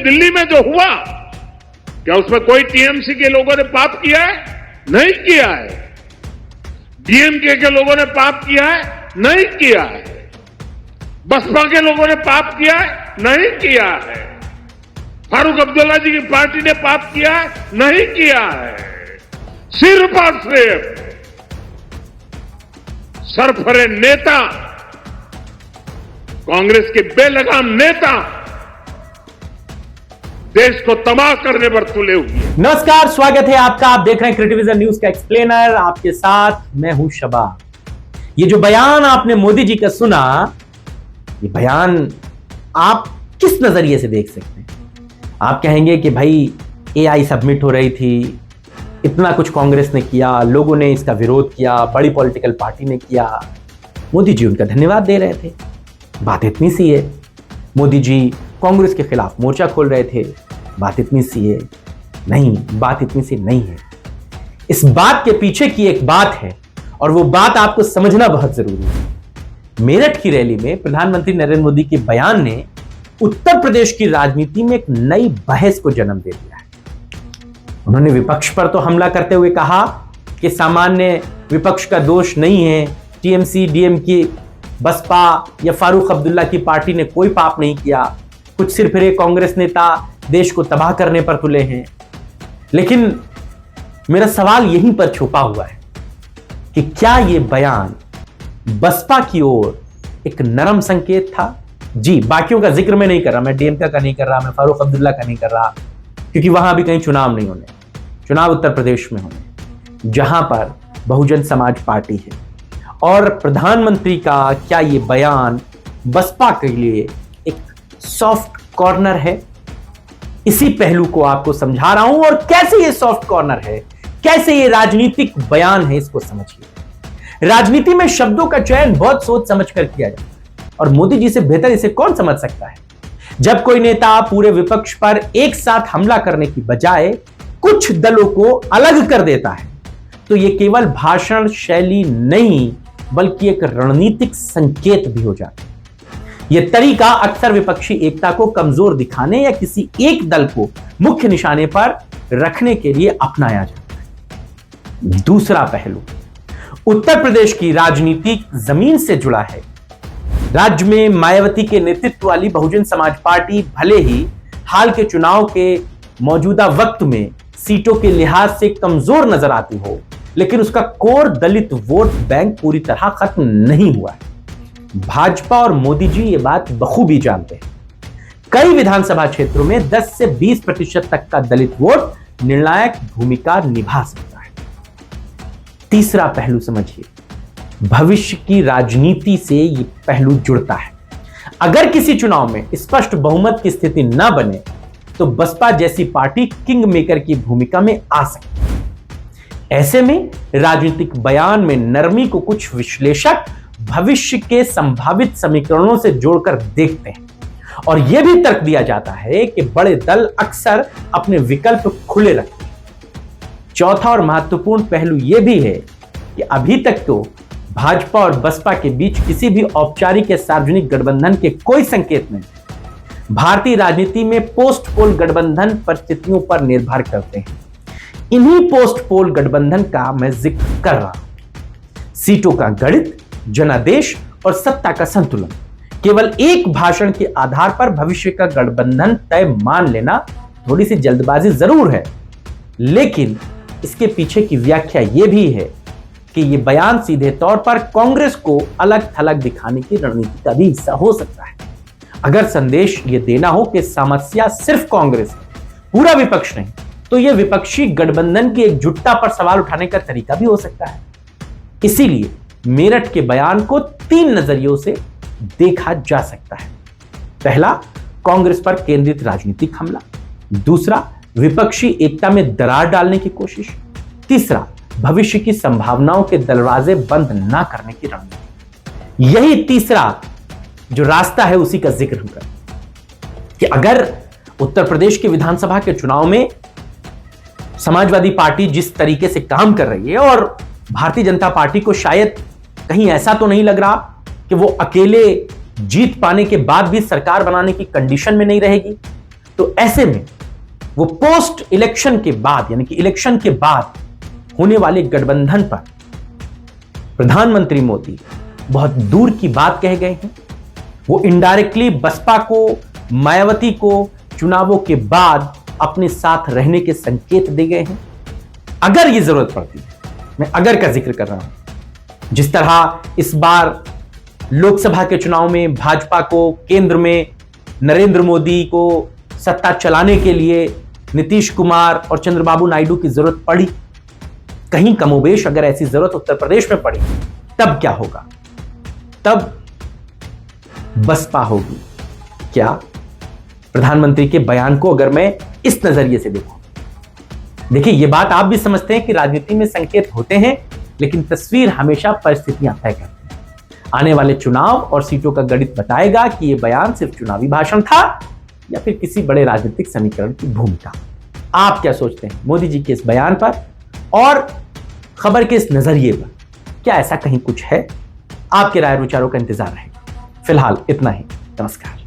दिल्ली में जो हुआ, क्या उसमें कोई टीएमसी के लोगों ने पाप किया है? नहीं किया है। डीएमके के लोगों ने पाप किया है? नहीं किया है। बसपा के लोगों ने पाप किया है? नहीं किया है। फारूक अब्दुल्ला जी की पार्टी ने पाप किया है? नहीं किया है। सिर्फ और सिर्फ सरफरे नेता, कांग्रेस के बेलगाम नेता देश को तबाह करने पर तुले हुए। नमस्कार, स्वागत है आपका। आप देख रहे हैं क्रिएटिविजन न्यूज का एक्सप्लेनर। आपके साथ मैं हूं शबा। ये जो बयान आपने मोदी जी का सुना, ये बयान आप किस नजरिए से देख सकते हैं? आप कहेंगे कि भाई एआई सबमिट हो रही थी, इतना कुछ कांग्रेस ने किया, लोगों ने इसका विरोध किया, बड़ी पॉलिटिकल पार्टी ने किया, मोदी जी उनका धन्यवाद दे रहे थे। बात इतनी सी है। मोदी जी कांग्रेस के खिलाफ मोर्चा खोल रहे थे, बात इतनी सी है? नहीं, बात इतनी सी नहीं है। इस बात के पीछे की एक बात है और वो बात आपको समझना बहुत जरूरी है। मेरठ की रैली में प्रधानमंत्री नरेंद्र मोदी के बयान ने उत्तर प्रदेश की राजनीति में एक नई बहस को जन्म दे दिया है। उन्होंने विपक्ष पर तो हमला करते हुए कहा कि सामान्य विपक्ष का दोष नहीं है, टीएमसी, डीएमके, बसपा या फारूक अब्दुल्ला की पार्टी ने कोई पाप नहीं किया, कुछ सिरफिरे कांग्रेस नेता देश को तबाह करने पर तुले हैं। लेकिन मेरा सवाल यहीं पर छुपा हुआ है कि क्या यह बयान बसपा की ओर एक नरम संकेत था? जी, बाकियों का जिक्र मैं नहीं कर रहा, मैं डीएमके का नहीं कर रहा, मैं फारूक अब्दुल्ला का नहीं कर रहा, क्योंकि वहां भी कहीं चुनाव नहीं होने, चुनाव उत्तर प्रदेश में होने, जहां पर बहुजन समाज पार्टी है। और प्रधानमंत्री का क्या यह बयान बसपा के लिए एक सॉफ्ट कॉर्नर है? इसी पहलू को आपको समझा रहा हूं। और कैसे ये सॉफ्ट कॉर्नर है, कैसे ये राजनीतिक बयान है, इसको समझिए। राजनीति में शब्दों का चयन बहुत सोच समझ कर किया जाता है और मोदी जी से बेहतर इसे कौन समझ सकता है। जब कोई नेता पूरे विपक्ष पर एक साथ हमला करने की बजाय कुछ दलों को अलग कर देता है, तो यह केवल भाषण शैली नहीं बल्कि एक रणनीतिक संकेत भी हो जाता है। यह तरीका अक्सर विपक्षी एकता को कमजोर दिखाने या किसी एक दल को मुख्य निशाने पर रखने के लिए अपनाया जाता है। दूसरा पहलू उत्तर प्रदेश की राजनीति जमीन से जुड़ा है। राज्य में मायावती के नेतृत्व वाली बहुजन समाज पार्टी भले ही हाल के चुनाव के मौजूदा वक्त में सीटों के लिहाज से कमजोर नजर आती हो, लेकिन उसका कोर दलित वोट बैंक पूरी तरह खत्म नहीं हुआ है। भाजपा और मोदी जी ये बात बखूबी जानते हैं। कई विधानसभा क्षेत्रों में 10 से 20% तक का दलित वोट निर्णायक भूमिका निभा सकता है। तीसरा पहलू समझिए, भविष्य की राजनीति से ये पहलू जुड़ता है। अगर किसी चुनाव में स्पष्ट बहुमत की स्थिति न बने तो बसपा जैसी पार्टी किंग मेकर की भूमिका में आ सकती है। ऐसे में राजनीतिक बयान में नरमी को कुछ विश्लेषक भविष्य के संभावित समीकरणों से जोड़कर देखते हैं और यह भी तर्क दिया जाता है कि बड़े दल अक्सर अपने विकल्प खुले रखते हैं। चौथा और महत्वपूर्ण पहलू यह भी है कि अभी तक तो भाजपा और बसपा के बीच किसी भी औपचारिक या सार्वजनिक गठबंधन के कोई संकेत नहीं। भारतीय राजनीति में पोस्ट पोल गठबंधन परिस्थितियों पर निर्भर करते हैं। इन्हीं पोस्ट पोल गठबंधन का मैं जिक्र कर रहा हूं। सीटों का गणित, जनादेश और सत्ता का संतुलन, केवल एक भाषण के आधार पर भविष्य का गठबंधन तय मान लेना थोड़ी सी जल्दबाजी जरूर है, लेकिन इसके पीछे की व्याख्या यह भी है कि यह बयान सीधे तौर पर कांग्रेस को अलग थलग दिखाने की रणनीति का भी हिस्सा हो सकता है। अगर संदेश यह देना हो कि समस्या सिर्फ कांग्रेस है, पूरा विपक्ष नहीं, तो यह विपक्षी गठबंधन की एकजुटता पर सवाल उठाने का तरीका भी हो सकता है। इसीलिए मेरठ के बयान को 3 नजरियों से देखा जा सकता है। पहला, कांग्रेस पर केंद्रित राजनीतिक हमला। दूसरा, विपक्षी एकता में दरार डालने की कोशिश। तीसरा, भविष्य की संभावनाओं के दरवाजे बंद ना करने की रणनीति। यही तीसरा जो रास्ता है उसी का जिक्र होगा कि अगर उत्तर प्रदेश के विधानसभा के चुनाव में समाजवादी पार्टी जिस तरीके से काम कर रही है और भारतीय जनता पार्टी को शायद कहीं ऐसा तो नहीं लग रहा कि वो अकेले जीत पाने के बाद भी सरकार बनाने की कंडीशन में नहीं रहेगी, तो ऐसे में वो पोस्ट इलेक्शन के बाद यानी कि इलेक्शन के बाद होने वाले गठबंधन पर प्रधानमंत्री मोदी बहुत दूर की बात कह गए हैं। वो इनडायरेक्टली बसपा को, मायावती को चुनावों के बाद अपने साथ रहने के संकेत दे गए हैं। अगर ये जरूरत पड़ती है, मैं अगर का जिक्र कर रहा हूं, जिस तरह इस बार लोकसभा के चुनाव में भाजपा को केंद्र में नरेंद्र मोदी को सत्ता चलाने के लिए नीतीश कुमार और चंद्रबाबू नायडू की जरूरत पड़ी, कहीं कमोबेश अगर ऐसी जरूरत उत्तर प्रदेश में पड़ी, तब क्या होगा? तब बसपा होगी। क्या प्रधानमंत्री के बयान को अगर मैं इस नजरिए से देखूं, देखिए ये बात आप भी समझते हैं कि राजनीति में संकेत होते हैं, लेकिन तस्वीर हमेशा परिस्थितियां तय करती हैं। आने वाले चुनाव और सीटों का गणित बताएगा कि यह बयान सिर्फ चुनावी भाषण था या फिर किसी बड़े राजनीतिक समीकरण की भूमिका। आप क्या सोचते हैं मोदी जी के इस बयान पर और खबर के इस नजरिए पर? क्या ऐसा कहीं कुछ है? आपके राय विचारों का इंतजार रहेगा। फिलहाल इतना ही। नमस्कार।